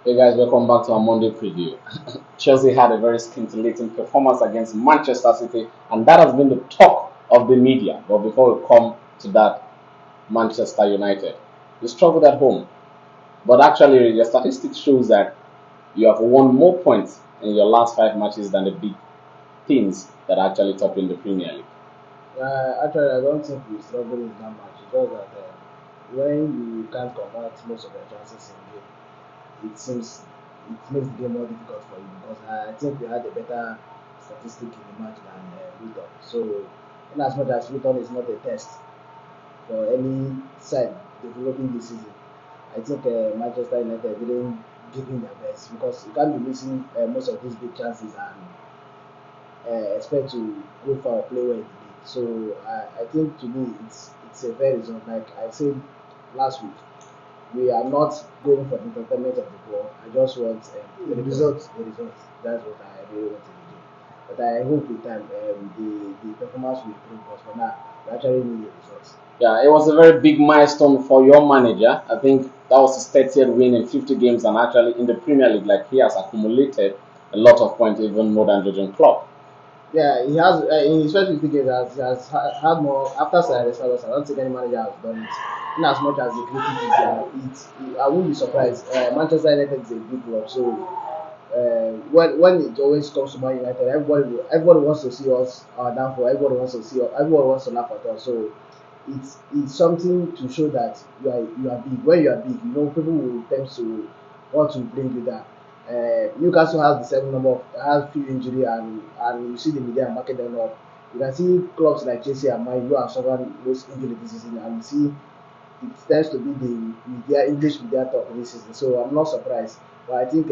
Hey guys, welcome back to our Monday preview. Chelsea had a very scintillating performance against Manchester City, and that has been the talk of the media. But before we come to that, Manchester United, you struggled at home, but actually, your statistics shows that you have won more points in your last 5 matches than the big teams that are actually top in the Premier League. Actually, I don't think we struggle in that match. It's just that when you can't convert most of your chances in game, it makes the game more difficult for you because I think we had a better statistic in the match than Luton. So, in as much as Luton is not a test for any side developing this season, I think Manchester United didn't give in their best because you can't be missing most of these big chances and expect to go far or play well in the league. So I think to me it's a fair result. Like I said last week, we are not going for the entertainment of the ball. I just want the results. The results. That's what I really want to do. But I hope with time the performance will improve. But for now, we actually need the results. Yeah, it was a very big milestone for your manager. I think that was his 30th win in 50 games, and actually in the Premier League, like he has accumulated a lot of points, even more than Jurgen Klopp. Yeah, he has in his first 50 games had more after Sir Alex Ferguson. I don't think any manager has done it. In as much as the critic is there, I won't be surprised. Manchester United is a big club, so when it always comes to Man United, everybody wants to see us downfall. Everybody wants to see us, everybody wants to laugh at us. So it's something to show that you are big. When you are big, people will tend to want to bring you down. Newcastle has the seven number of has few injury and you see the media market them up. You can see clubs like Chelsea and Man U have suffered most injury this season, and you see it tends to be the media English media talk this season. So I'm not surprised, but I think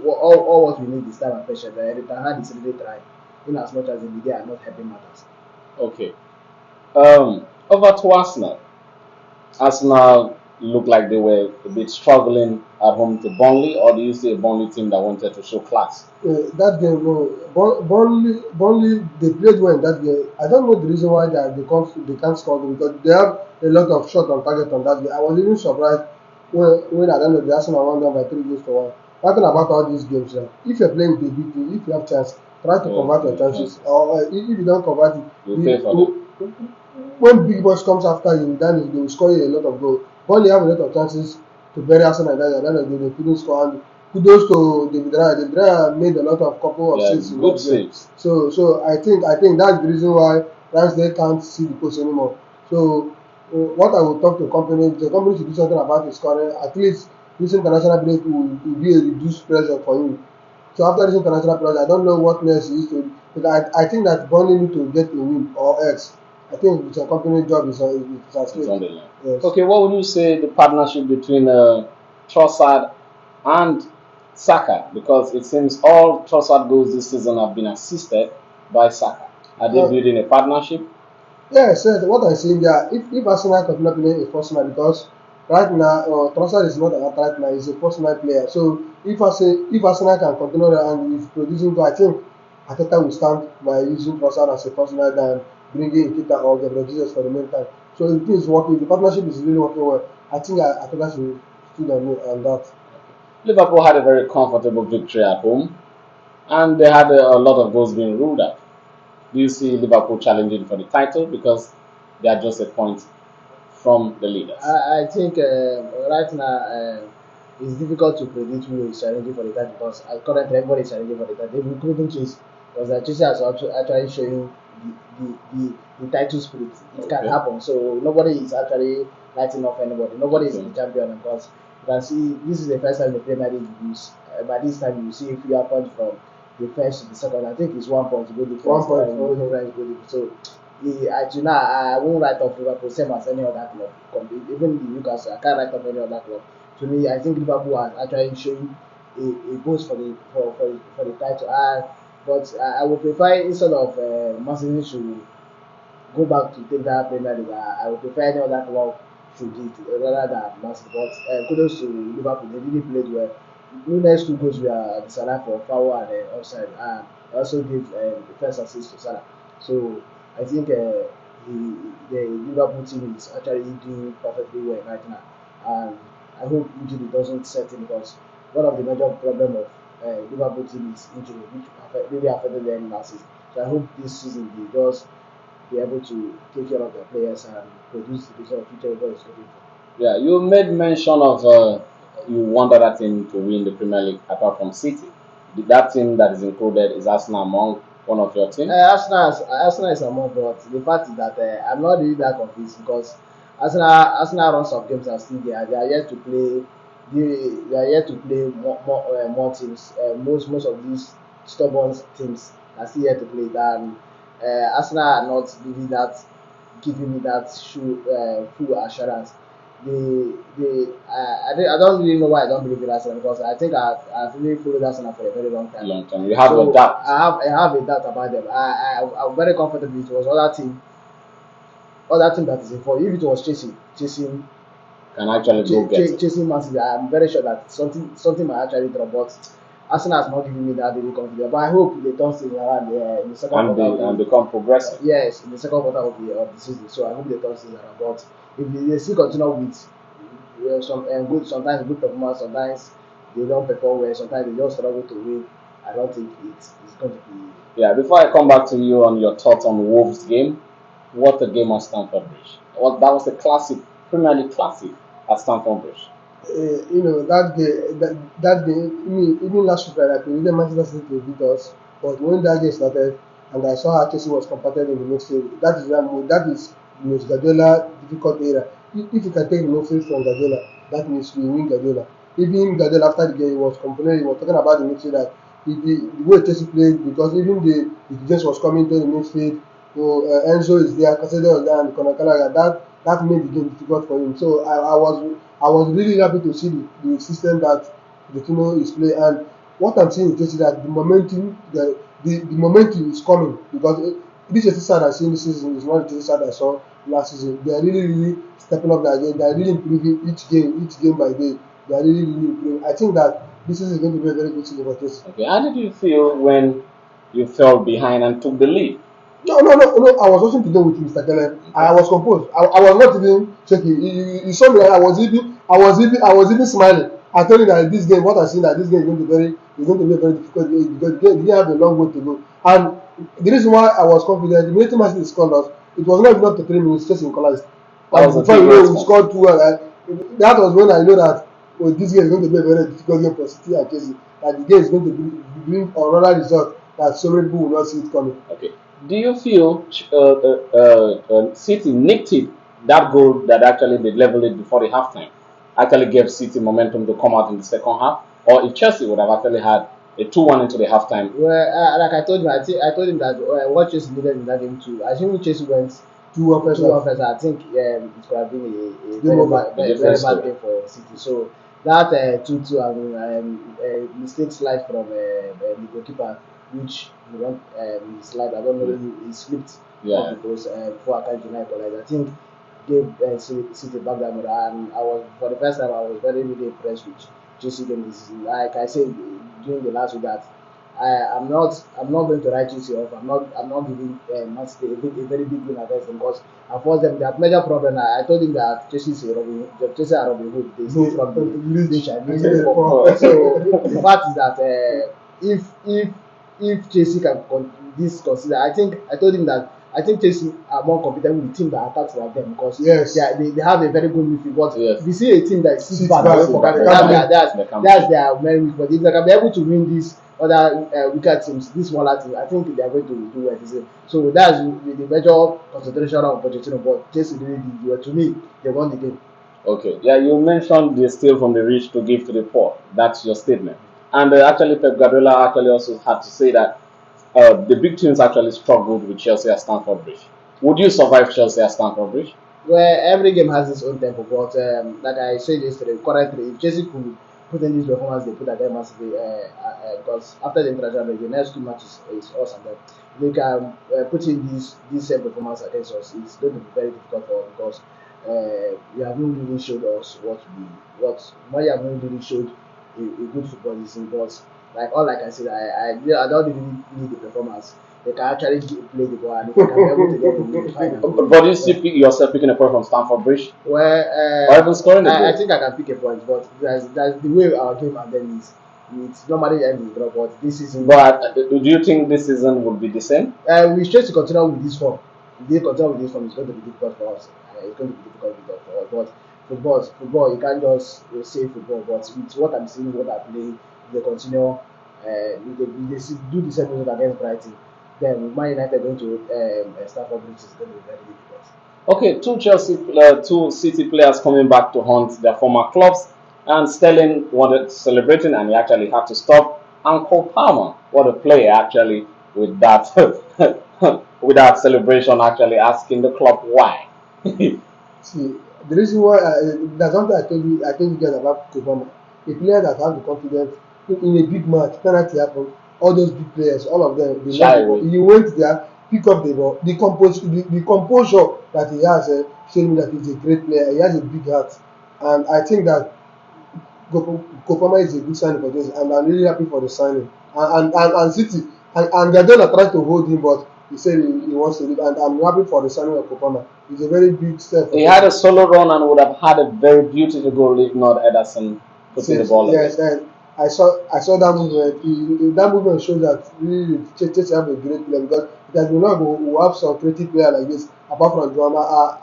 all what we need is time and patience. The Tanhad is really trying, in as much as the media are not helping matters. Okay. Over to Arsenal. Arsenal looked like they were a bit struggling at home to Burnley, or do you see a Burnley team that wanted to show class? That game, Burnley, they played well in that game. I don't know the reason why they can't score because they have a lot of shot on target on that game. I was even surprised when at the end of the Arsenal won down by 3 goals to 1. One thing about all these games, if you're playing with a big team, if you have chance, try to convert your chances. Or if you don't convert it, You pay for them. when big boys comes after you, then they will score you a lot of goals. Burnley have a lot of chances to bury Arsenal and then at the they couldn't score. And kudos to David Raya. David Raya made a lot of couple of Yeah, saves in good that game. saves. So I think that's the reason why Ramsdale can't see the post anymore. So what I will talk to the company should do something about his scoring. At least this international break will be a reduced pressure for him. So after this international pressure, I don't know what next he is to. Because I think that Burnley need to get a win or else. I think it's a company job is at It's stake. on the line. Yes. Okay, what would you say the partnership between Trossard and Saka? Because it seems all Trossard goals this season have been assisted by Saka. Are they Uh, building a partnership? yes, yes, what I'm saying there, if Arsenal continue playing a personal because right now Trossard is not an right now, he's a personal player. So if Arsenal can continue that and if producing goal, I think Ateta will stand by using Trossard as a personal than bringing Kita or Gabriel Jesus for the main time. So if it is working, if the partnership is really working well, I think Ateta should stood on that. Liverpool had a very comfortable victory at home, and they had a lot of goals being ruled out. Do you see Liverpool challenging for the title because they are just a point from the leaders? I think right now it's difficult to predict who is challenging for the title because currently everybody is challenging for the title, including Chase, because Chase has actually showing the title spirit. It can Okay. happen. So nobody is actually writing off anybody. Nobody is Okay. the champion because you can see this is the first time the Premier League use. By this time you see a few points from the first to the second. I think it's 1 point goal difference. 1 point. Goal difference, goal difference. So actually now I won't write off Liverpool same as any other club. Even the Newcastle, I can't write off any other club. To me, I think Liverpool are actually showing a boost for the title. But I would prefer instead of Man City to go back to take that Premier League. I would prefer any other club should it rather than Man City. But kudos to Liverpool, they really played well. Nunes two goals were Salah for foul and offside, and also gave the first assist to Salah. So I think the Liverpool team is actually doing perfectly well right now, and I hope injury doesn't set in because one of the major problem of Liverpool team is injury, which really affected them last season. So I hope this season they just be able to take care of their players and produce the result which everybody is looking for. Yeah, you made mention of you want that team to win the Premier League apart from City. That team that is included is Arsenal among one of your team. Arsenal is among, but the fact is that I'm not really that convinced because Arsenal runs of games are still there. They are yet to play. They are yet to play more teams. Most of these stubborn teams are still yet to play. Than Arsenal are not giving me that full assurance. I don't really know why I don't believe in Arsenal because I think I've really followed Arsenal for a very long time. Long time. You have your So doubt. I have a doubt about them. I'm very comfortable it was other team that is involved. If it was chasing Can actually go get it. chasing Man City, I'm very sure that something might actually drop. But Arsenal has not given me that really confidence. But I hope they turn things around in the second quarter. And become progressive. Yes, in the second quarter of the season. So I hope they turn things around. But if they still continue with sometimes good performance, sometimes they don't perform well, sometimes they just struggle to win. I don't think it's going to be. Yeah, before I come back to you on your thoughts on Wolves game, what a game on Stamford Bridge. Well, that was a classic, Premier League classic at Stamford Bridge. That game, even last week, like, I predicted Manchester City to beat us. But when that game started, and I saw how Chelsea was compacted in the midfield, that is the most Guardiola difficult era. If you can take the midfield from Guardiola, that means you win Guardiola. Even Guardiola after the game, he was complaining, he was talking about the midfield that the way Chelsea played, because even the defense was coming to the midfield. So Enzo is there, Casado was there, and Konakala. That made the game difficult for him. So I was really happy to see the system that the Tino is playing. And what I'm seeing is that the momentum is coming because this Chelsea side I see this season is not the Chelsea side I saw last season. They are really stepping up their game. They are really improving each game by day. They are really improving. I think that this season is going to be a very good season for Chelsea. Okay, how did you feel when you fell behind and took the lead? No. I was watching today with Mr. Kele. I was composed. I was not even shaking. You saw me. I was even smiling. I told you that this game, what I seen that this game is going to be a very difficult game because the game have a long way to go. And the reason why I was confident, the minute Man City scored us, it was not even up to 3 minutes, just equalized. That And was a before big you know, we response. scored 2. That was when I know that this game is going to be a very difficult game for City and Chelsea. That the game is going to bring another result that so many people will not see it coming. Okay. Do you feel City nicked it, that goal that actually they leveled it before the halftime actually gave City momentum to come out in the second half? Or if Chelsea would have actually had a 2-1 into the halftime? Well, like I told him, I told him that what Chelsea needed in that game too. Assuming Chelsea went 2-1 first 2-1 half. first, I think it could have been a Game over. very bad game for City. So that 2-2 and mistake slide from the goalkeeper, which he went he slide. I don't know, he slipped Yeah. because before Akanji equalized. I think gave City back that mirror, and I was for the first time I was really impressed with Chelsea game this season. Like I said during the last week that I'm not going to write Chelsea off. I'm not giving Man City a very big win against them because I forced them. Their major problem. I told him that Chelsea are Robin Hood. They steal from the rich and give to the poor. So the fact is that if Chelsea can consider, I told him that I think Chelsea are more competent with the team that attacks like them because Yes. they have a very good midfield. But Yes. if you see a team that sits Sits back back, away from they Cameroon, can't that's their main weak. But if they can be able to win these other weaker teams, these smaller teams, I think they are going to do well this year. So that's the major concentration of Pochettino. But Chelsea really did well. To me, they won the game. Okay. Yeah, you mentioned they steal from the rich to give to the poor. That's your statement. And actually, Pep Guardiola actually also had to say that the big teams actually struggled with Chelsea at Stamford Bridge. Would you survive Chelsea at Stamford Bridge? Where every game has its own tempo, but like I said yesterday, currently, if Chelsea could put in this performance they put against Man City, because after the international break, the next 2 matches is us and them. They can put in this same performance against us. It's going to be very difficult for us because we haven't really showed us what you haven't really showed a good football this season. But like I said, I don't really need the performance. they can actually play the ball and if they can be able to get the final. But do you see yourself picking a point from Stamford Bridge? Well, Or even scoring a I goal? think I can pick a point, but that's the way our game and then is. It's normally end with draw, but this season. But do you think this season will be the same? We choose to continue with this form. If they continue with this form, it's going to be difficult for us. It's going to be difficult for us. But football, you can't just say football. But with what I'm seeing, what I play, if they continue, if they do the same result against Brighton, then Man United going to Stamford Bridge is going to be very difficult. Okay, two City players coming back to haunt their former clubs, and Sterling wanted celebrating, and he actually had to stop. And Cole Palmer, what a player actually with that with that celebration, actually asking the club why. See, the reason why there's something I told you guys about Obama. A player that has the confidence in a big match, penalty happen, all those big players, all of them, they Shy love the ball. away. He went there, pick up the ball, the composure that he has, showing me that he's a great player. He has a big heart, and I think that Kopama is a good signing for this, and I'm really happy for the signing. And City and Guardiola tried to hold him, but he said he wants to leave, and I'm happy for the signing of Kopama. It's a very big step for He them. had a solo run and would have had a very beautiful goal if not Ederson putting the ball away. Yes, and I saw that movement. That movement shows that really Chelsea have a great player because it has been long we have some creative player like this apart from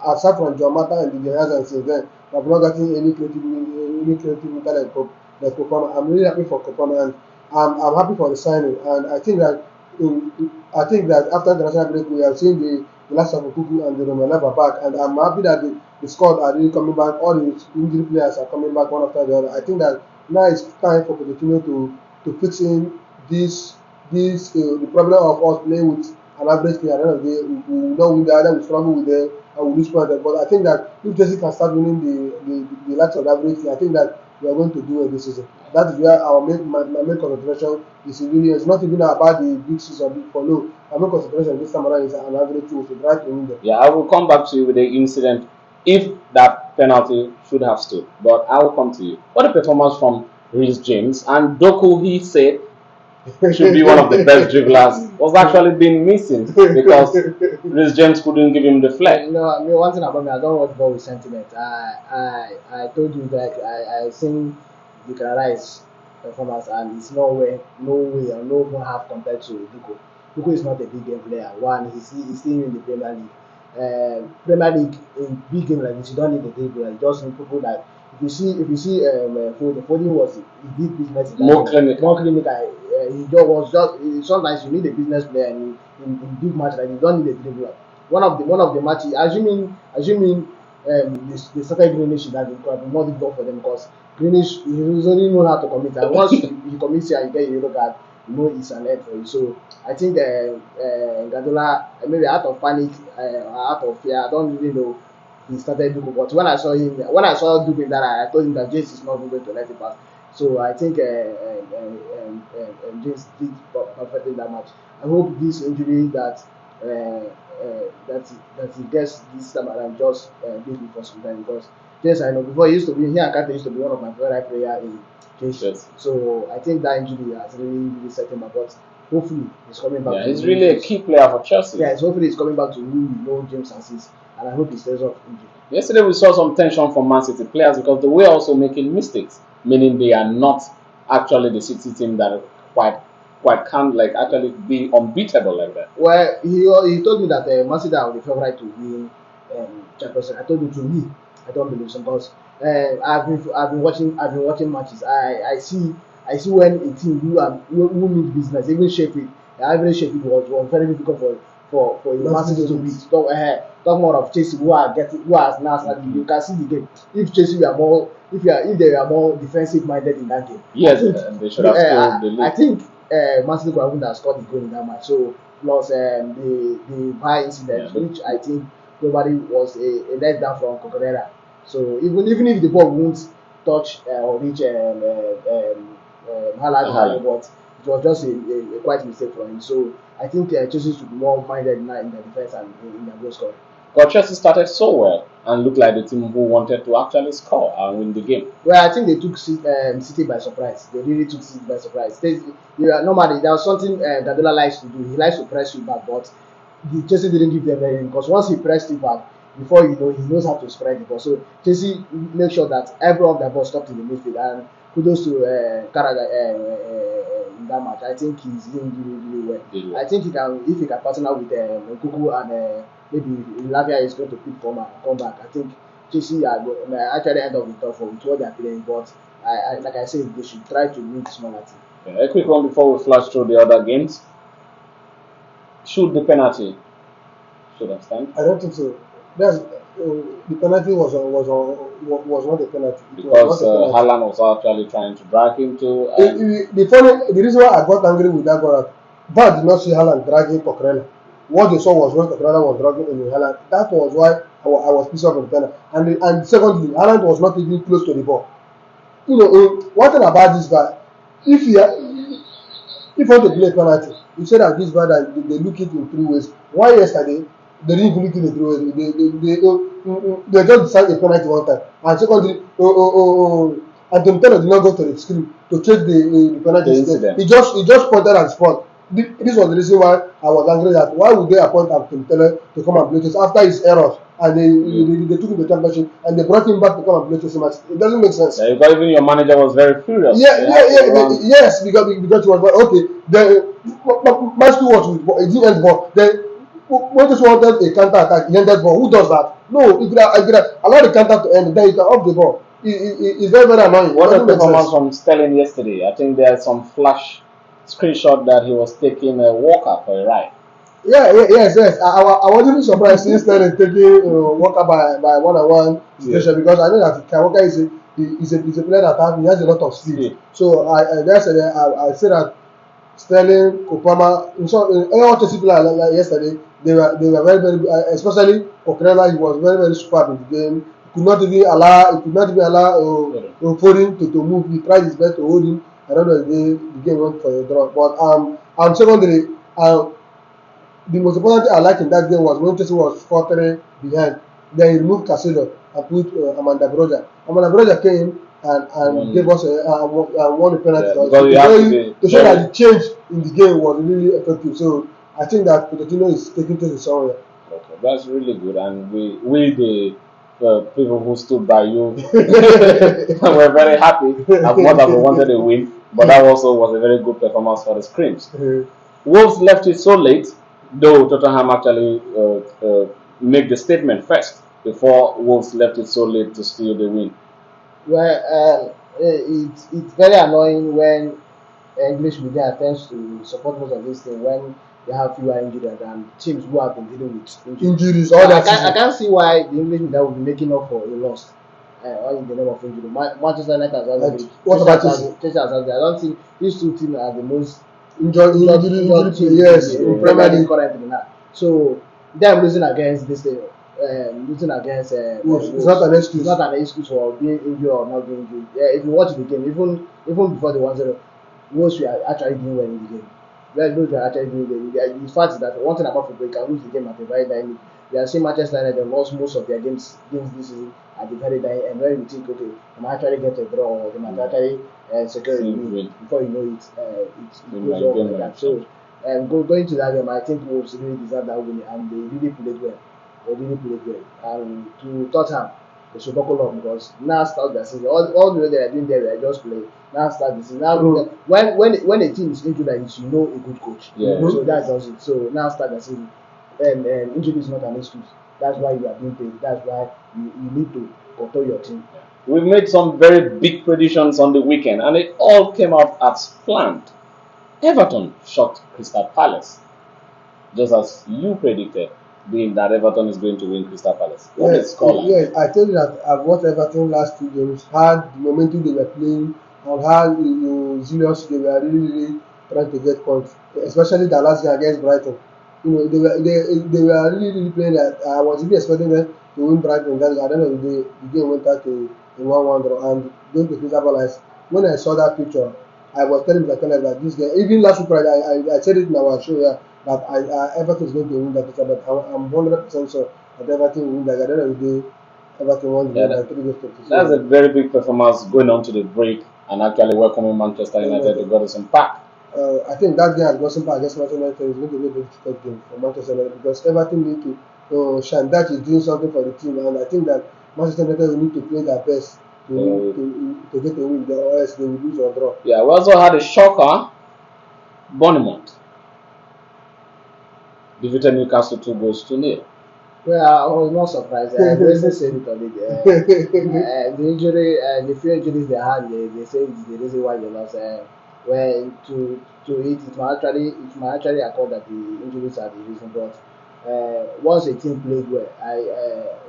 aside from Joao Mata and the and since then we have not gotten any creative talent like Kopama. I'm really happy for Kopama and I'm happy for the signing and I think that after the national break we have seen the last of Okuku and the Romeleva back and I'm happy that the squad are really coming back. All the injury players are coming back one after the other. I think that now it's time for Pochettino to fix in the problem of us playing with an average player. At the end of the day, we will not win the other, we struggle with them, and we lose points. But I think that if Chelsea can start winning the likes of average, I think that we are going to do it this season. That is where my main concentration is really. It's not even about the big season for no. My main concentration this time around is an average team to try to win them. Yeah, I will come back to you with the incident if that penalty should have stood. But I will come to you. What a performance from Reece James and Doku, he said, should be one of the best dribblers, was actually being missing because Reece James couldn't give him the flair. No, one thing about me, I don't watch ball with sentiment. I told you that I seen Declan Rice performance and it's no way or no even half compared to Duko. Duko is not a big game player. One, he's still in the Premier League. Premier League in big game like this, you don't need a dribble. You just need people like if you see Foden was he did business in that More game. clinical. More clinical. He just was just sometimes you need a business player in big match like you don't need a dribbler. One of the matches, assuming they started Greenish, that it could be more difficult for them because Greenish he only know how to commit, and once he commits here, you get a yellow card, you know it's an end for you. So I think Gadola maybe out of panic, out of fear, I don't really know. He started Duku, but when I saw Duku in that, I told him that James is not going to let it pass. So I think James did perfectly in that match. I hope this injury that he gets this time around just leave me for some time because James I know before he used to be here and Kante used to be one of my favorite players in Chelsea. Yes. So I think that injury has really set him back. But hopefully he's coming back. Yeah, he's really a key player for Chelsea. Yes, hopefully he's coming back to who we know James as, and I hope he stays off injury. Yesterday we saw some tension from Man City players because they were also making mistakes, meaning they are not actually the City team that quite can't like actually be unbeatable like that. Well, he told me that Man City are the favorite to win Champions League. I told him to me, I don't believe so because I've been watching matches. I see when a team who mean business, even Sheffield, the average Sheffield was very difficult for Man City to beat. Talk more of Chelsea who are now starting. You can see the game. If Chelsea were more, if they were more defensive minded in that game, yes, they should have scored the lead. I think Man City could have scored the goal in that match. So plus the VAR incident, which I think probably was a letdown from Cocorera. So even if the ball won't touch or reach Haaland, but it was just a quite mistake from him. So I think Chelsea should be more minded now in the defense and in the goal scoring. But Chelsea started so well. and looked like the team who wanted to actually score and win the game. Well, I think they took City by surprise. They really took City by surprise. Normally, there was something Guardiola likes to do. He likes to press you back, but Chelsea didn't give them anything because once he pressed you back, before you know, he knows how to spread the ball. So Chelsea make sure that every of their ball stopped in the midfield. And kudos to Carragher in that match. I think he's doing really well. Yeah. I think he can, if he can partner with Kuku and maybe Lavia is going to pick form and come back. I think Chelsea are actually end up with tough with what they are playing, but like I said, they should try to win smaller team. Yeah, a quick one before we flash through the other games. Should the penalty should have stand? I don't think so. That's the penalty was not a penalty. It Because was not a penalty. Haaland was actually trying to drag him to. The reason why I got angry with that was VAR did not see Haaland dragging Coquelin. What they saw was when Coquelin was dragging in Haaland. That was why I was pissed off with the penalty. And secondly, Haaland was not even close to the ball. One thing about this guy, if you want to play a penalty, you say that this guy that they look it in 3 ways. Why yesterday they didn't even look it in 3 ways. They just decided a penalty one time. And secondly, Anthony Taylor did not go to the screen to check the penalty. incident. He just pointed at the spot. This was the reason why I was angry that why would they appoint Anthony Taylor to come and play chess after his errors, and they took him to the championship and they brought him back to come and play chess match. It doesn't make sense. Yeah, because even your manager was very furious. Yes, because he was like, okay, the match 2 was with it didn't end ball. Then when just wanted a counter attack, he ended ball. Who does that? No, if you allow the counter to end, then you can off the ball. It's very, very annoying. What a performance from Sterling yesterday. I think there's some flash screenshot that he was taking a Walker for a ride. Yes. I was even surprised seeing Sterling taking Walker by one-on-one situation because I know that Walker is a player that he has a lot of speed. Yeah. So I said that Sterling, Kopama, in short, all Chelsea players like yesterday, they were very, very good. Especially Okrela, he was very, very superb in the game. He could not even allow Foden to move. He tried his best to hold him. I don't know if the game went for a draw. But secondly, the most important thing I liked in that game was when Chelsea was 4-3 behind. Then he removed Casido and put Amanda Broja. Amanda Broja came and gave us won the penalty. To show that the change in the game was really effective. So I think that Pochettino is taking things somewhere. Okay, that's really good, and we the people who stood by you were very happy as much as we wanted a win. But that also was a very good performance for the Screams. Wolves left it so late, though Tottenham actually made the statement first before Wolves left it so late to steal the win. Well, it's very annoying when English media tends to support most of these things when they have fewer injuries than teams who have been dealing with Injuries. I can't see why the English media will be making up for a loss. All in the name of injury. Manchester United has already. What about Chelsea? Chelsea has already. I don't think these two teams are the most injured teams. Yes, in Premier League currently now. So them losing against this thing. Losing against it's not an excuse. It's not an excuse for being injured or not being injured. Yeah, if you watch the game, even before the 1-0, Wolves were actually doing well in the game. Those were actually doing well. The fact is that one thing about football, you can lose the game at a very dying. We are seeing Manchester United lost most of their games this season at the very dying, and when we think, okay, they might actually get a draw or they might actually secure a win. Before you know it, it goes on like that. So going to that game, I think Wolves really deserve that win, and they really played well. And to Tottenham, they should buckle up because now start the season. All the way they are doing there, they are just playing. Now start the season. Now when a team is injured, you should know a good coach. Yeah. So that's just it. So now start the season. And injury is not an excuse. That's why you are being paid. That's why you need to control your team. We've made some very big predictions on the weekend, and it all came out as planned. Everton shocked Crystal Palace, just as you predicted, being that Everton is going to win Crystal Palace. Yes, I told you that I've watched Everton last 2 games, had the momentum they were playing, and how zealous they were really trying to get points, especially the last game against Brighton. They were really playing that. I was really expecting them to win Brighton. Then at the end of the day, the game went out to a 1-1 draw. And going to Crystal Palace, when I saw that picture, I was telling myself that this game, even last week, I said it in our show here, that Everton is going to win that picture, but I'm 100% sure that Everton will win that. At the end of the day, Everton won the Yeah, game by 3 goals to 2. that's a So very big performance going on to the break and actually welcoming Manchester United to Goodison Park. I think that game at Gossen Park against Manchester United is going to be a very difficult game for Manchester United because Everton need to shine. That is doing something for the team, and I think that Manchester United will need to play their best to get a win there, or else they will lose or draw. Yeah, we also had a shocker. Bournemouth defeated Newcastle 2 goals to 0. Well, I was not surprised. Grayson said it already. The injury, the few injuries they had, they say it's the reason why they lost. Well, it might actually occur that the injuries are the reason. But once a team plays well,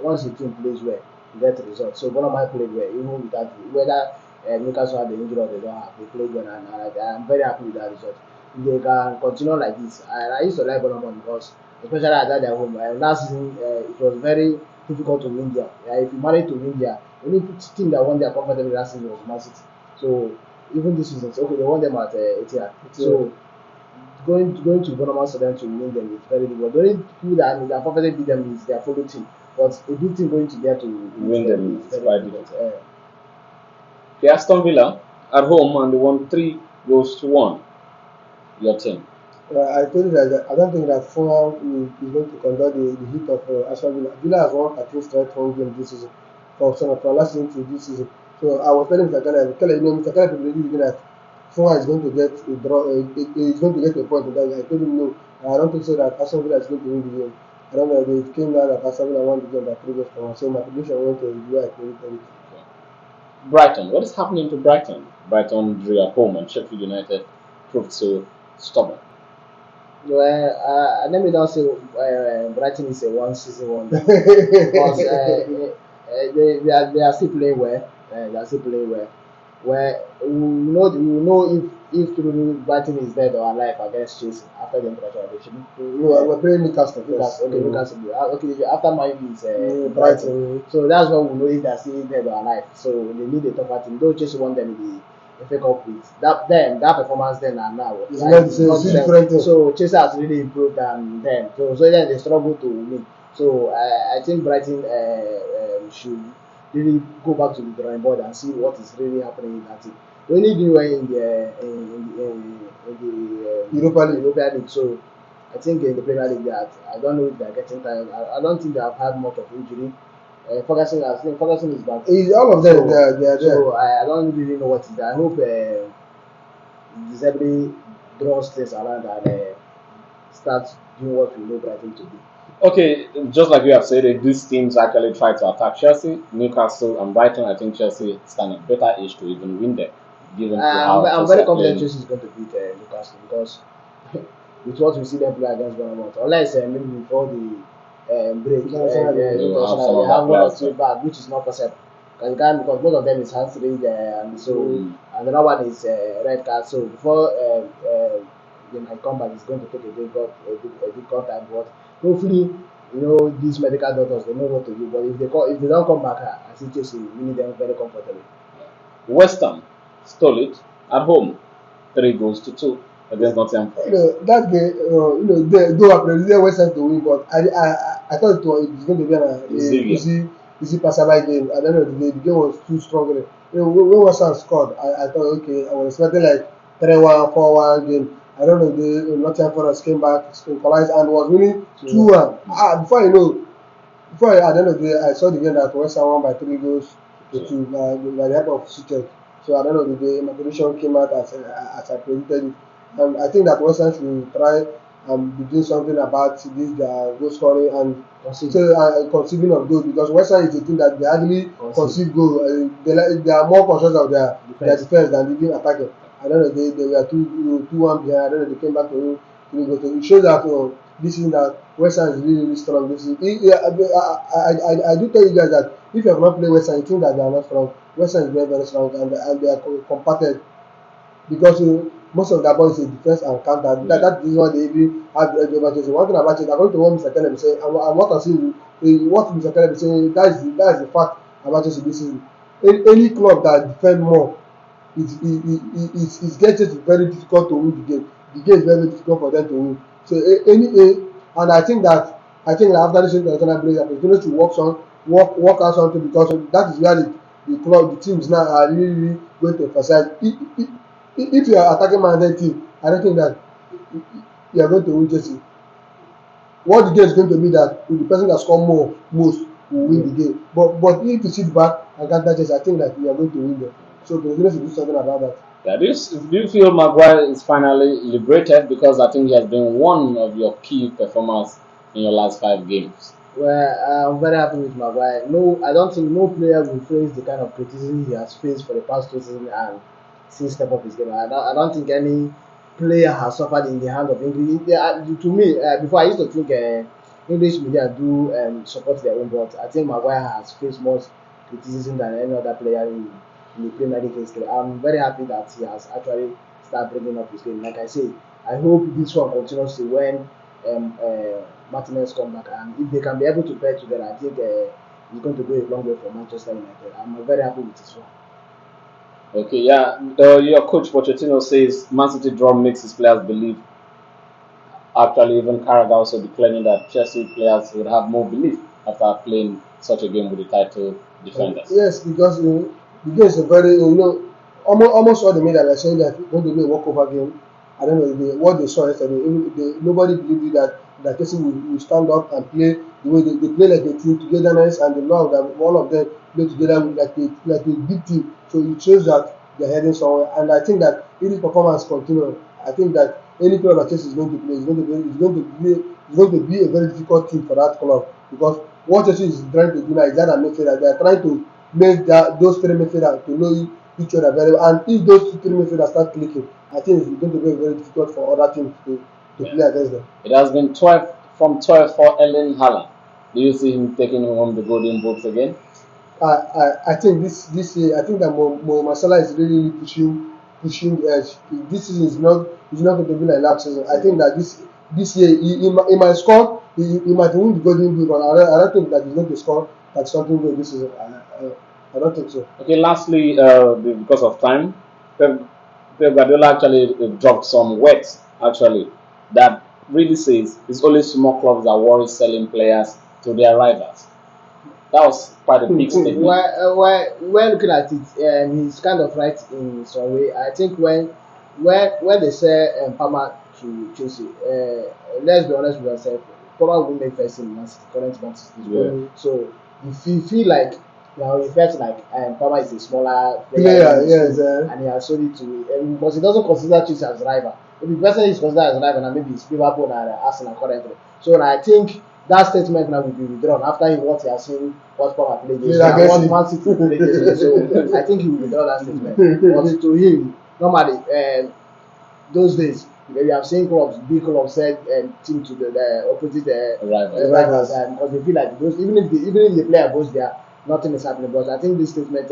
once a team plays well, you get the result. So Bournemouth played well, even without whether Newcastle had the injury or they don't have, they played well, and I'm very happy with that result. If they can continue like this, I used to like Bournemouth because especially at that their home. Last season, it was very difficult to win there. If you manage to win there, the only team that won there comfortably last season was Man City. So even this season, okay, they won them at Etihad. So going to Bournemouth for them to win them is very difficult. The only people that comfortably beat them is their follow team. But a big team going to there to Win them is is very quite difficult. Okay, Aston Villa at home and they won 3 goals to 1. Your team. I told you that I don't think that Fulham is going to conduct the hit of Aston Villa. Villa has won 13 straight home games this season from last season to this season. So I was telling Mr. Keller, Mr. Keller already looking at Fulham is going to get a draw, is going to get a point. In that. I told him no, I don't think so that Aston Villa is going to win the game. I don't know, it came down that Aston Villa won the game by 3 goals to 1. So my prediction went to the way I predicted it. Brighton. What is happening to Brighton? Brighton drew at home and Sheffield United proved so stubborn. Well, let me not say Brighton is a one season wonder because they are still playing well. They are still playing well. Where we know if truly Brighton is dead or alive against Chelsea after the international break. No, we're playing Newcastle first. Okay, Newcastle. Okay, after my is Brighton. Brighton. So that's what we know if they're still dead or alive. So they need a tougher team. Though Chelsea won them in the FA Cup with that performance then and now. It's not the same, it's different thing. So Chelsea has really improved than them. So then they struggle to win. So I think Brighton should really go back to the drawing board and see what is really happening in that team. They only do well in the Europa League. So I think in the Premier League that I don't know if they are getting tired. I don't think they have had much of injury. Ferguson is back. All of them, they are there. So I don't really know what is there. I hope Zebri draws things around and starts doing what we know Brighton to do. Okay, just like you have said, these teams actually try to attack Chelsea, Newcastle, and Brighton. I think Chelsea stand a better age to even win them, given how I'm very confident Chelsea is going to beat Newcastle because with what we see them play against Bournemouth, unless maybe before the break, they have one or two back, which is not possible. Because both of them is hamstring and so and another one is red card. So before they might come back, it's going to take a big time. But hopefully, these medical doctors they know what to do. But if they don't come back, I think Chelsea winning them very comfortably. West Ham stole it at home, 3 goals to 2 against Nottingham Forest. That game, though I predicted West Ham to win, but I thought it was going to be an easy passerby game. At the end of the day, the game was too strong. When West Ham scored, I thought, okay, I was expecting like 3-1, 4-1 game. I don't know, the Nottingham Forest came back, equalized, and was winning 2-1. Before at the end of the day, I saw the game that West Ham won by 3 goals to 2 by the help of Suchek. So at the end of the day, my prediction came out as I predicted it. I think that West Ham should try and be doing something about this goal scoring and conceiving of goals, because West Ham is a team that they hardly conceive goal. They are more conscious of their defense than even attacking. I don't know, they were 2-1 behind. I don't know, they came back to 3 goals. It shows that this is that West Ham is really strong. This is I do tell you guys that if you have not played West Ham, you think that they are not strong. West Ham is very, very strong, and they are compacted because most of their ball is a defense and counter. That is what they even have the edge over Chelsea. One thing about Chelsea, according to what Mr. Kelly is saying, and what I'm seeing, what Mr. Kelly is saying, that is the fact about Chelsea this season. Any club that defend more, it gets it very difficult to win the game. The game is very difficult for them to win. So and I think that after this international break, the opportunity to work on work out something, because that is where the teams now are really going to emphasize. If you are attacking minded team, I don't think that you are going to win Chelsea. What the game is going to be that the person that score most will win the game. But if you sit back and get that Chelsea, I think that you are going to win them. So they need to do something about that. Yeah, do you feel Maguire is finally liberated, because I think he has been one of your key performers in your last 5 games? Well, I'm very happy with Maguire. No, I don't think no player will face the kind of criticism he has faced for the past 2 seasons and still step up his game. I don't think any player has suffered in the hand of English. To me, before I used to think English media do support their own, but I think Maguire has faced more criticism than any other player in the Premier League history. I'm very happy that he has actually started bringing up his game. Like I say, I hope this one continues to when Martinez come back, and if they can be able to pair together, I think he's going to go a long way for Manchester United. I'm very happy with this one. Okay, yeah. Your coach Pochettino says Man City draw makes his players believe. Actually, even Carragher also declaring that Chelsea players would have more belief after playing such a game with the title defenders. Yes, because the game is a very almost all the media are saying that it's going to be a walkover game. I don't know what they saw yesterday. Nobody believed that Chelsea will stand up and play the way they play, like a team togetherness, and the love that all of them play together like a big team. So it shows that they're heading somewhere. And I think that if the performance continues, I think that any club that Chelsea is going to play is going to be a very difficult team for that club, because what Chelsea is trying to do now is that midfielder. They are trying to make those three midfielders to know each other very well. And if those three midfielders start clicking, I think it's going to be very difficult for other teams to play against them. It has been 12 from 12 for Erling Haaland. Do you see him taking home the golden boots again? I think this year, I think that Mo Salah is really pushing the edge. This season is not going to be like last season. I think that this year he might score. He might win the golden boot, but I don't think that he's going to score like something good this season. I don't think so. Okay, lastly, because of time, Pep Guardiola actually dropped some words actually that really says it's only small clubs that worry selling players to their rivals. That was quite a big statement. When looking at it, he's kind of right in some way. I think when they sell Palmer to Chelsea, let's be honest with ourselves, Palmer will make first in Man City, current Man City. Yeah. So if you feel like he felt like Palmer is a smaller Player, yes, and he has sold it to, but he doesn't consider Chelsea as rival. Maybe the person is considered as rival, and maybe it's Liverpool and Arsenal currently. So I think that statement now will be withdrawn after what he has seen what Palmer played and what Man City played. So I think he will withdraw that statement. But to him, normally, those days, we have seen big clubs send team to the opposite rivals because they feel like those even if the player goes there, nothing is happening. But I think this statement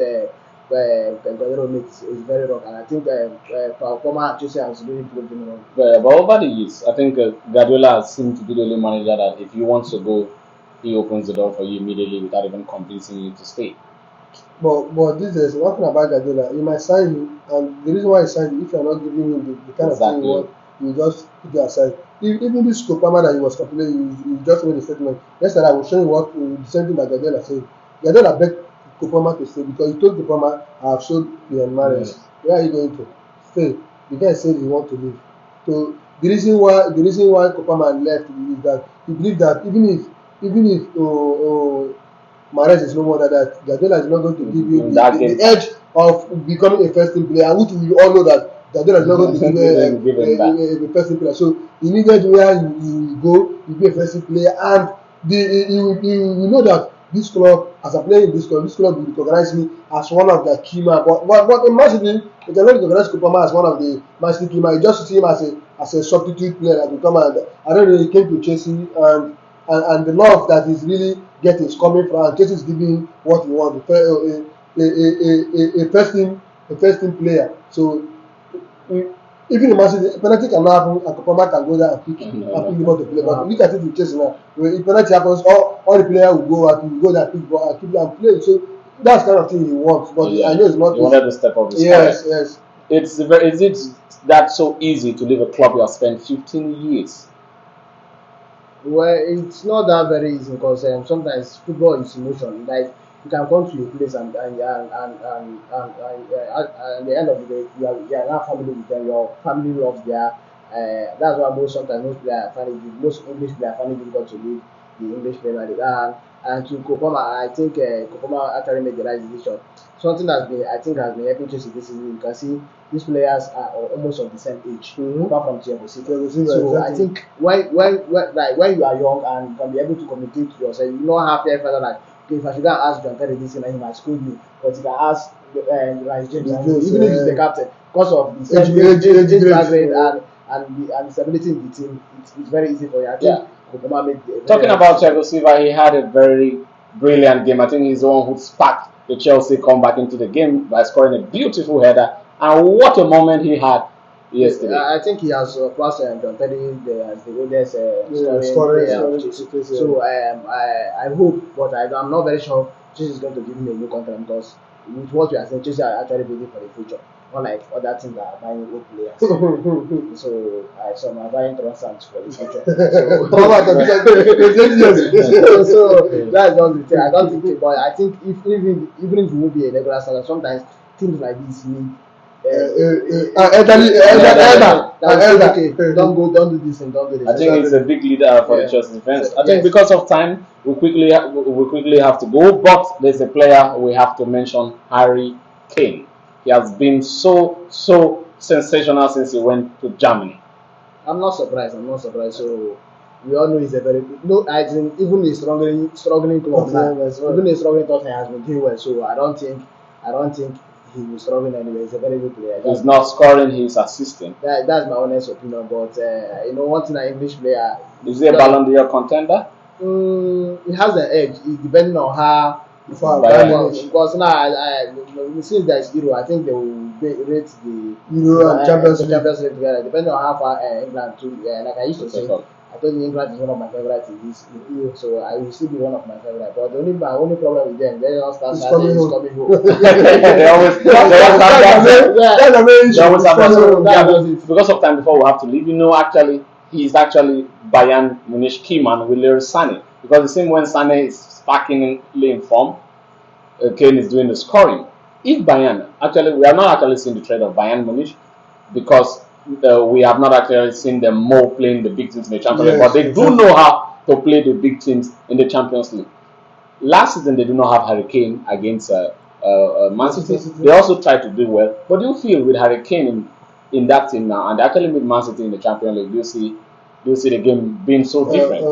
Guardiola makes is very wrong, and I think Palmer Chelsea has really proved him wrong. But over the years, I think Guardiola has seemed to be the only manager that if you want to go, he opens the door for you immediately without even convincing you to stay. But this is one thing about Guardiola. He might sign you, and the reason why he signed you, if you are not giving him the kind of thing you want, you just put it aside. Even this Kopama that he was complaining, you just made a statement. Yesterday I was showing what the same thing that Guardiola said. Guardiola begged Kopama to stay because he told Kopama, I have sold your marriage. Yes. Where are you going to stay? The guy said he want to leave. So the reason why Kopama left is that he believed that even if Mahrez is no more than that, Guardiola is not going to give him the edge of becoming a first team player, which we all know that Guardiola is not going to give a first team player. So he needed where you go, you be a first team player, and you know that this club, as a player in this club will recognize me as one of their key men. But in Man City, they cannot recognize Kopama as one of the Man City key men. You just see him as a substitute player that will come and I don't know, he came to Chelsea and the love that he's really getting is coming from, and Chelsea is giving him what he wants, a first team player. So even in Man City, penalty can happen, and Kopama can go there and pick him up to play. But look at it with Chelsea now. If penalty happens, all the players will go there, pick ball and keep and play. So that's the kind of thing he wants. But I know it's not. He wanted to step up his yes. Is it that so easy to leave a club you have spent 15 years? Well, it's not that very easy because sometimes football is emotion. Like you can come to a place and at the end of the day, you are not family with them. Your family loves their. That's why most players find it most English players find it difficult to leave the English Premier League. And to Kopama, I think Kopama actually made the right decision. Something that has been helping Chelsea this season. You can see these players are almost of the same age, apart from Thiago Silva. So I Exactly. think when you are young and you can be able to communicate to yourself, you know how fair further like okay, if I should go and ask John Terry this thing, he might scold me. But if I ask like James, and Yes, even if he's the captain, because of the age background grade. and the stability in the team, it's very easy for you. I think Yeah. Kokoma made a very Talking right about decision. Thiago Silva, he had a very brilliant game. I think he's the one who sparked the Chelsea comeback into the game by scoring a beautiful header. And what a moment he had yesterday. I think he has surpassed John Terry as the oldest Yeah, scoring player of scoring Chelsea. place, yeah. So I hope, but I'm not very sure Chelsea is going to give him a new contract because with what we are saying, Chelsea are actually building for the future, unlike other teams that are buying old players. So some are buying transfers for the future. So that's just the thing. I don't think, but I think if even if you will be a regular starter, sometimes teams like this need okay, don't do this and don't do this. I think he's a big leader for the Yeah. Chelsea defense. So, I think yes. because of time, we quickly have to go. But there's a player we have to mention, Harry Kane. He has been so sensational since he went to Germany. I'm not surprised. I'm not surprised. So we all know he's a very no. I think even a struggling club now, Tottenham as well. even a struggling Tottenham has been doing well. So I don't think he will struggle anyway. He's a very good player. He's not scoring, he's assisting. That's my honest opinion. But one thing an English player Is he a Ballon d'Or contender? It has an edge. It depending on how. For Bayern Bayern Munich. Because now, since there is Euro, I think they will rate the Euro and Champions League. together, depending on how far England to. Like I used to say, I told you England is one of my favorites in this Euro, so I will still be one of my favorites. But my only problem with them, they don't start Saturday is coming home. They always have that. Because of time before we have to leave, actually, he's actually Bayern Munich key man with Leroy Sané. Because the same when Sané is sparkingly in form, Kane is doing the scoring. If Bayern, actually, we are not actually seeing the trade of Bayern Munich because we have not actually seen them more playing the big teams in the Champions League, but they do know how to play the big teams in the Champions League. Last season, they do not have Harry Kane against Man City. They also tried to do well, but do you feel with Harry Kane in that team now, and they actually made Man City in the Champions League? Do you see the game being so different?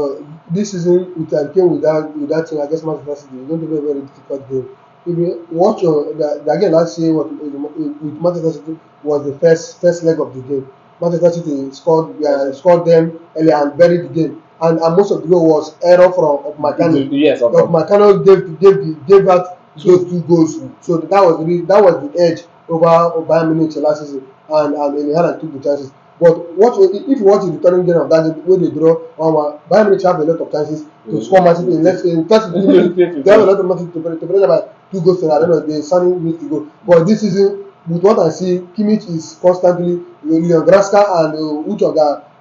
This season, we can came with that team against Manchester City. It's going to be a very difficult game. If you watch the game last year, with Manchester City was the first leg of the game. Manchester City scored them early and buried the game, and most of the goal was error from of Marcano. Yes, of Of course. Marcano gave out those two goals. So that was the edge over Bayern Munich last season, and Haaland took the chances. But if you watch the returning game of that game when they draw 1-1, Bayern Munich have a lot of chances to score Man City in 30 minutes. They have a lot of chances to play by 2 goals. So I don't know. The Sunny needs to go. But this season, with what I see, Kimmich is constantly Leon Graska and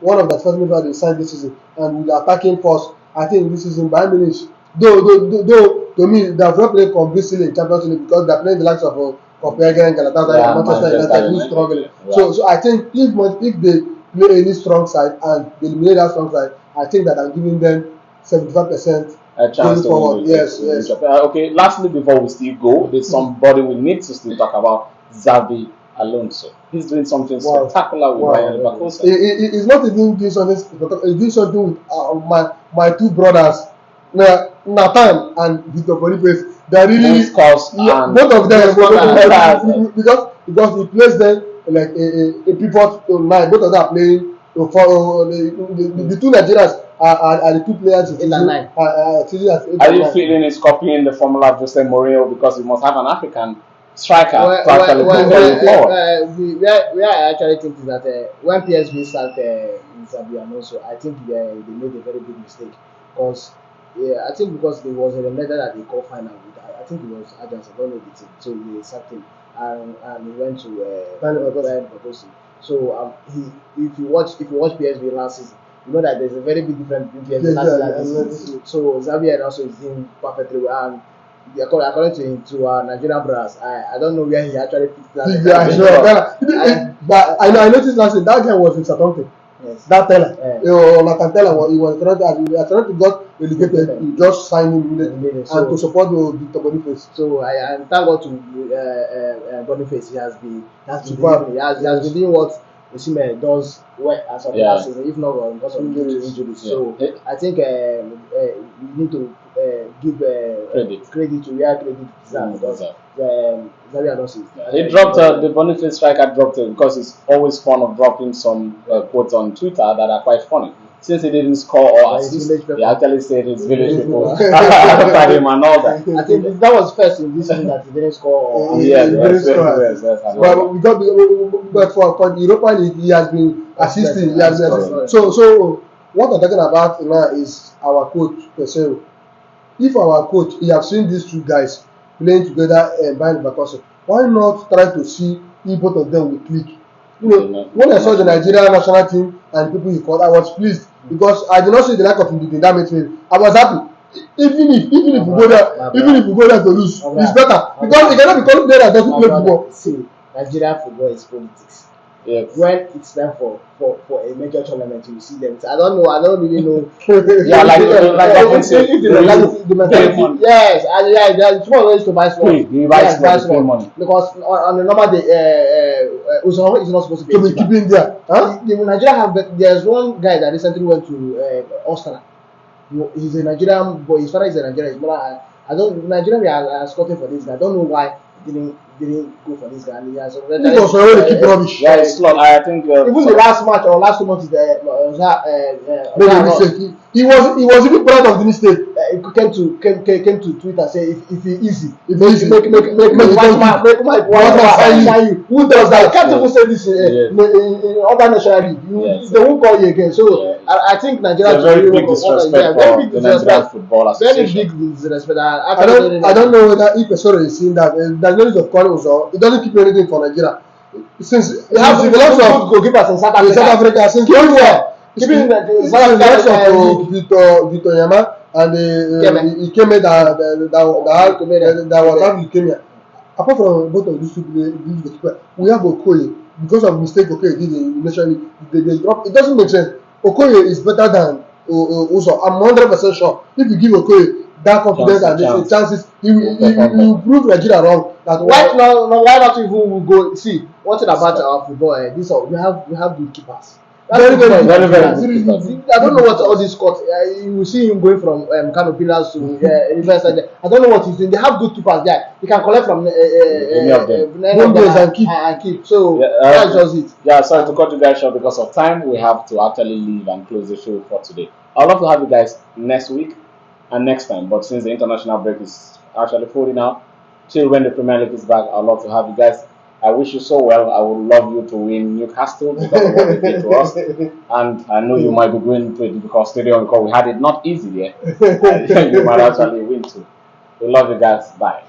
one of the first midfielders they signed this season, and with the attacking force, I think this season Bayern Munich, though to me they have not played convincingly in Champions League because they are playing the likes of Copenhagen and Galatasaray and Manchester United who is struggling. Right. So I think if they play any strong side and they eliminate that strong side, I think that I'm giving them 75% A chance going to forward. win Yes. Okay, lastly, before we still go, there's somebody we need to still talk about, Xavi Alonso. He's doing something spectacular with Bayern Leverkusen. It's not even doing something. It's doing something with my two brothers, Nathan and Victor Boniface. They really both of them because he plays them like a pivot line. Both of them are playing for the two Nigerians are the two players in 8 and 9. Are you feeling he's copying the formula of Jose Mourinho because he must have an African striker to actually going forward? We are actually thinking that when PSV started Xabi Alonso, I think they made a very big mistake because I think because there was a letter that they called final with. I think it was Ajax. I don't know the team. So they sacked him and he went to Bayern Leverkusen. So if you watch PSV last season, you know that there's a very big difference between PSG and this season. So Xavier also is doing perfectly well. And according to our Nigerian brass, I don't know where he actually picked that. Yeah, sure. But I noticed last week that guy was in Southampton. Yes. That teller, Nathan Teller, he was trying to got relegated. He just signed him immediately So- and to support Victor Boniface. So I thank God to Boniface. He has been Superb. delivering. He has been doing what Osimhen does well as of Yeah. last season, if not because of injuries. Yeah. So I think we need to give credit to where credit deserves because Xavier Alonso is He dropped the Boniface striker dropped it because it's always fun of dropping some quotes on Twitter that are quite funny. Since he didn't score or his assist, village he people. actually said his village people after him and all that. I think that was first in this season that he didn't score. Or Yeah, Yes, yes. I know But that. we got but for the Europa League, he has been assisting. He has been That's assisting. So what I'm talking about now is our coach Pesero. If our coach, he have seen these two guys playing together behind Leverkusen, why not try to see if both of them will click? You know, when I saw the Nigeria national team and the people he called, I was pleased because I did not see the lack of in that midfield. I was happy. Even if we go there to lose, it's better because you cannot be calling player that doesn't play football. See, Nigerian football is politics. Yes. When it's time for a major tournament, you see them. I don't really know. Yeah, like if the the mentality. Yes, it's more ways to buy slots. You buy slots, pay money. Because on the normal day, Uzoma is not supposed to be keeping there. Huh? The Nigeria have. There's one guy that recently went to Austria. He's a Nigerian boy. His father is a Nigerian. Nigeria we are scouting for this guy. I don't know why he didn't go for this guy. And he has already. He was already keep rubbish. Yeah, it's slot. I think Even the last match or last 2 months, Made a mistake. He was even proud of the mistake. he came to Twitter say if he easy, If easy. make sign you. who does that? You can't Yeah. even say this in other national league. Yes. They won't call you again. So Yeah. I think Nigeria It's a very should big disrespect for the Nigerian Football Very Association. big disrespect. I don't know whether if Pesoro is seeing that there's no need of calling Uzoma. He doesn't keep anything for Nigeria. Since We have the the lots lots of of goalkeepers in South South Africa, since Keeping well. keeping the South Africa, Victor Yama and Ikeme that was having leukemia. Apart from both of these two goalkeepers, we have Okoye. Because of mistake Okoye did initially, they drop. It doesn't make sense. Okoye is better than Uzo. I'm 100% sure. If you give Okoye that confidence and the chances, he will prove Nigeria wrong. That why not even we go see one thing about our football? We have good keepers. Very good I keepers. don't know what all this court. You will see him going from Kano Pillars to Reverse. I don't know what he's doing. They have good keepers there. He can collect from Any of them. and keep. So that's just it. Yeah, sorry to cut you guys short because of time. We have to actually leave and close the show for today. I'd love to have you guys next week and next time. But since the international break is actually fully now, till when the Premier League is back, I'd love to have you guys. I wish you so well. I would love you to win Newcastle because of what they did to us. And I know you might be going to it because Stadium because we had it not easy there. You might actually win too. We love you guys. Bye.